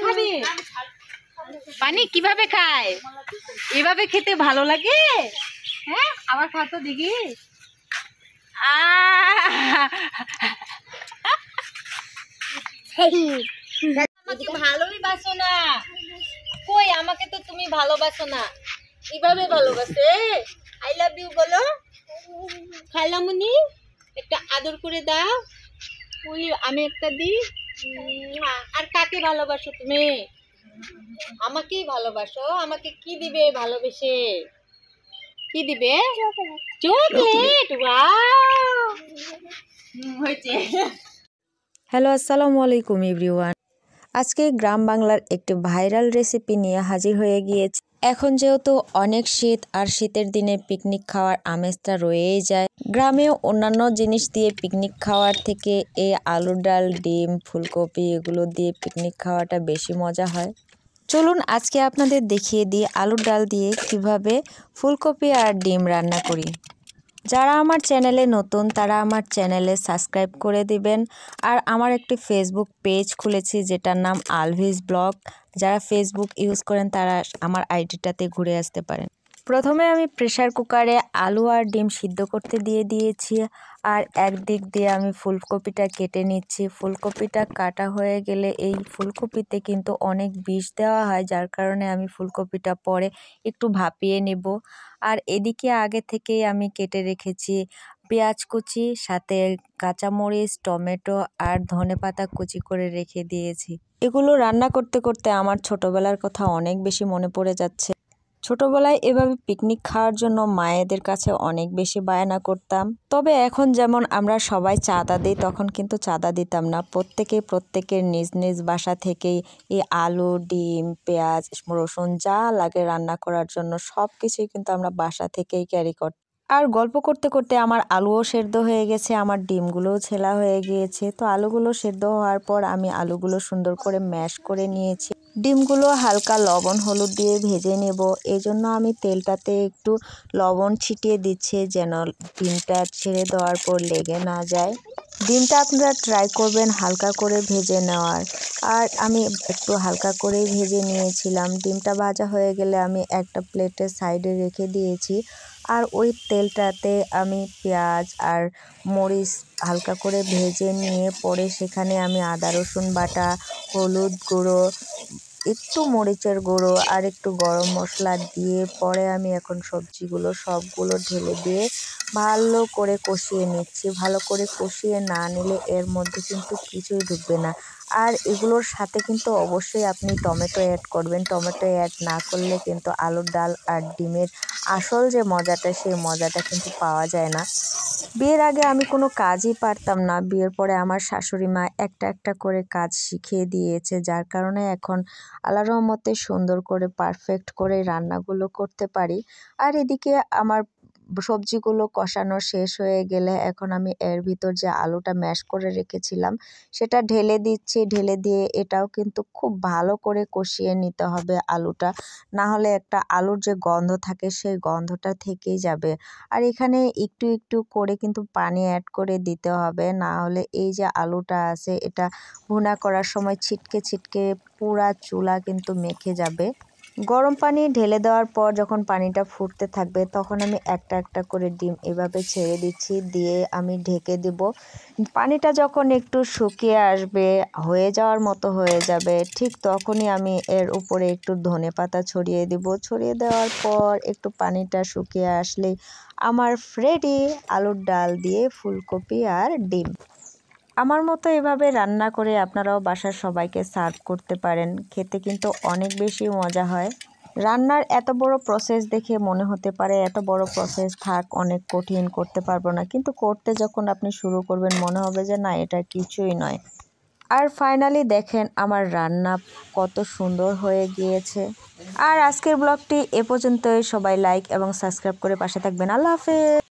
খাবে পানি কিভাবে খায়? এভাবে খেতে ভালো লাগে? হ্যাঁ, আবার খা তো দেখি। আমাকে ভালোই বাসো না। কই, আমাকে তো তুমি ভালোবাসো না। কিভাবে ভালোবাসে? আই লাভ ইউ বলো। খাইলামুনি একটা আদর করে দাও। ওই আমি একটা দিই। আর কাকে ভালোবাসো তুমি? আমাকেই ভালোবাসো। আমাকে কি দিবে ভালোবেসে? কি দিবে? চকলেট। ওয়াও, হয়েছে। হ্যালো, আসসালামু আলাইকুম এভরিওয়ান। আজকে গ্রাম বাংলার একটি ভাইরাল রেসিপি নিয়ে হাজির হয়ে গিয়েছি। এখন যেহেতু অনেক শীত, আর শীতের দিনে পিকনিক খাওয়ার আমেজটা রয়েই যায়। গ্রামেও অন্যান্য জিনিস দিয়ে পিকনিক খাওয়ার থেকে এই আলুর ডাল, ডিম, ফুলকপি এগুলো দিয়ে পিকনিক খাওয়াটা বেশি মজা হয়। চলুন আজকে আপনাদের দেখিয়ে দিই আলুর ডাল দিয়ে কিভাবে ফুলকপি আর ডিম রান্না করি। যারা আমার চ্যানেলে নতুন তারা আমার চ্যানেলে সাবস্ক্রাইব করে দিবেন। আর আমার একটি ফেসবুক পেজ খুলেছি যেটার নাম আলভিস ব্লগ। যারা ফেসবুক ইউজ করেন তারা আমার আইডিটাতে ঘুরে আসতে পারেন। প্রথমে আমি প্রেসার কুকারে আলু আর ডিম সিদ্ধ করতে দিয়ে দিয়েছি। আর একদিক দিয়ে আমি ফুলকপিটা কেটে নিচ্ছি। ফুলকপিটা কাটা হয়ে গেলে এই ফুলকপিতে কিন্তু অনেক বিষ দেওয়া হয়, যার কারণে আমি ফুলকপিটা পরে একটু ভাপিয়ে নেব। আর এদিকে আগে থেকেই আমি কেটে রেখেছি পেঁয়াজ কুচি, সাথে কাঁচামরিচ, টমেটো আর ধনেপাতা কুচি করে রেখে দিয়েছি। এগুলো রান্না করতে করতে আমার ছোটবেলার কথা অনেক বেশি মনে পড়ে যাচ্ছে। ছোটবেলায় এভাবে পিকনিক খাওয়ার জন্য মায়েদের কাছে অনেক বেশি বায়না করতাম। তবে এখন যেমন আমরা সবাই চাঁদা দিই, তখন কিন্তু চাঁদা দিতাম না। প্রত্যেকের নিজ নিজ বাসা থেকেই এই আলু, ডিম, পেঁয়াজ, রসুন যা লাগে রান্না করার জন্য সব কিছুই কিন্তু আমরা বাসা থেকেই ক্যারি করতাম। আর গল্প করতে করতে আমার আলুও সেদ্ধ হয়ে গেছে, আমার ডিমগুলোও ছেলা হয়ে গিয়েছে। তো আলুগুলো সেদ্ধ হওয়ার পর আমি আলুগুলো সুন্দর করে ম্যাশ করে নিয়েছি। ডিমগুলো হালকা লবণ হলুদ দিয়ে ভেজে নেব। এই জন্য আমি তেলটাতে একটু লবণ ছিটিয়ে দিচ্ছি যেন ডিমটা ছেড়ে দেওয়ার পর লেগে না যায়। ডিমটা আপনারা ট্রাই করবেন হালকা করে ভেজে নেওয়ার। আর আমি একটু হালকা করেই ভেজে নিয়েছিলাম। ডিমটা ভাজা হয়ে গেলে আমি একটা প্লেটে সাইডে রেখে দিয়েছি। আর ওই তেলটাতে আমি পেঁয়াজ আর মরিচ হালকা করে ভেজে নিয়ে পরে সেখানে আমি আদা রসুন বাটা, হলুদ গুঁড়ো, একটু মরিচের গুঁড়ো আর একটু গরম মশলা দিয়ে পরে আমি এখন সবজিগুলো সবগুলো ঢেলে দিয়ে ভালো করে কষিয়ে নিচ্ছি। ভালো করে কষিয়ে না নিলে এর মধ্যে কিন্তু কিছুই ঢুকবে না। আর এগুলোর সাথে কিন্তু অবশ্যই আপনি টমেটো অ্যাড করবেন। টমেটো অ্যাড না করলে কিন্তু আলুর ডাল আর ডিমের আসল যে মজাটা, সেই মজাটা কিন্তু পাওয়া যায় না। বিয়ের আগে আমি কোনো কাজই পারতাম না। বিয়ের পরে আমার শাশুড়ি মা একটা একটা করে কাজ শিখিয়ে দিয়েছে, যার কারণে এখন আল্লাহর রহমতে সুন্দর করে পারফেক্ট করে রান্নাগুলো করতে পারি। আর এদিকে আমার সবজিগুলো কষানো শেষ হয়ে গেলে এখন আমি এর ভিতর যে আলুটা ম্যাশ করে রেখেছিলাম সেটা ঢেলে দিচ্ছি। ঢেলে দিয়ে এটাও কিন্তু খুব ভালো করে কষিয়ে নিতে হবে আলুটা, না হলে একটা আলুর যে গন্ধ থাকে সেই গন্ধটা থেকেই যাবে। আর এখানে একটু একটু করে কিন্তু পানি অ্যাড করে দিতে হবে, না হলে এই যে আলুটা আছে এটা ভুনা করার সময় ছিটকে ছিটকে পুরা চুলা কিন্তু মেখে যাবে। গরম পানি ঢেলে দেওয়ার পর যখন পানিটা ফুটতে থাকবে তখন আমি একটা একটা করে ডিম এভাবে ছেড়ে দিচ্ছি, দিয়ে আমি ঢেকে দেব। পানিটা যখন একটু শুকিয়ে আসবে, হয়ে যাওয়ার মতো হয়ে যাবে, ঠিক তখনই আমি এর উপরে একটু ধনেপাতা ছড়িয়ে দেব। ছড়িয়ে দেওয়ার পর একটু পানিটা শুকিয়ে আসলেই আমার রেডি আলুর ডাল দিয়ে ফুলকপি আর ডিম। আমার মতো এভাবে রান্না করে আপনারাও বাসার সবাইকে সার্ভ করতে পারেন। খেতে কিন্তু অনেক বেশি মজা হয়। রান্নার এত বড় প্রসেস দেখে মনে হতে পারে এত বড় প্রসেস থাক, অনেক কঠিন, করতে পারবো না। কিন্তু করতে যখন আপনি শুরু করবেন মনে হবে যে না, এটা কিছুই নয়। আর ফাইনালি দেখেন আমার রান্না কত সুন্দর হয়ে গিয়েছে। আর আজকের ব্লগটি এ পর্যন্তই। সবাই লাইক এবং সাবস্ক্রাইব করে পাশে থাকবেন। আল্লাহ হাফেজ।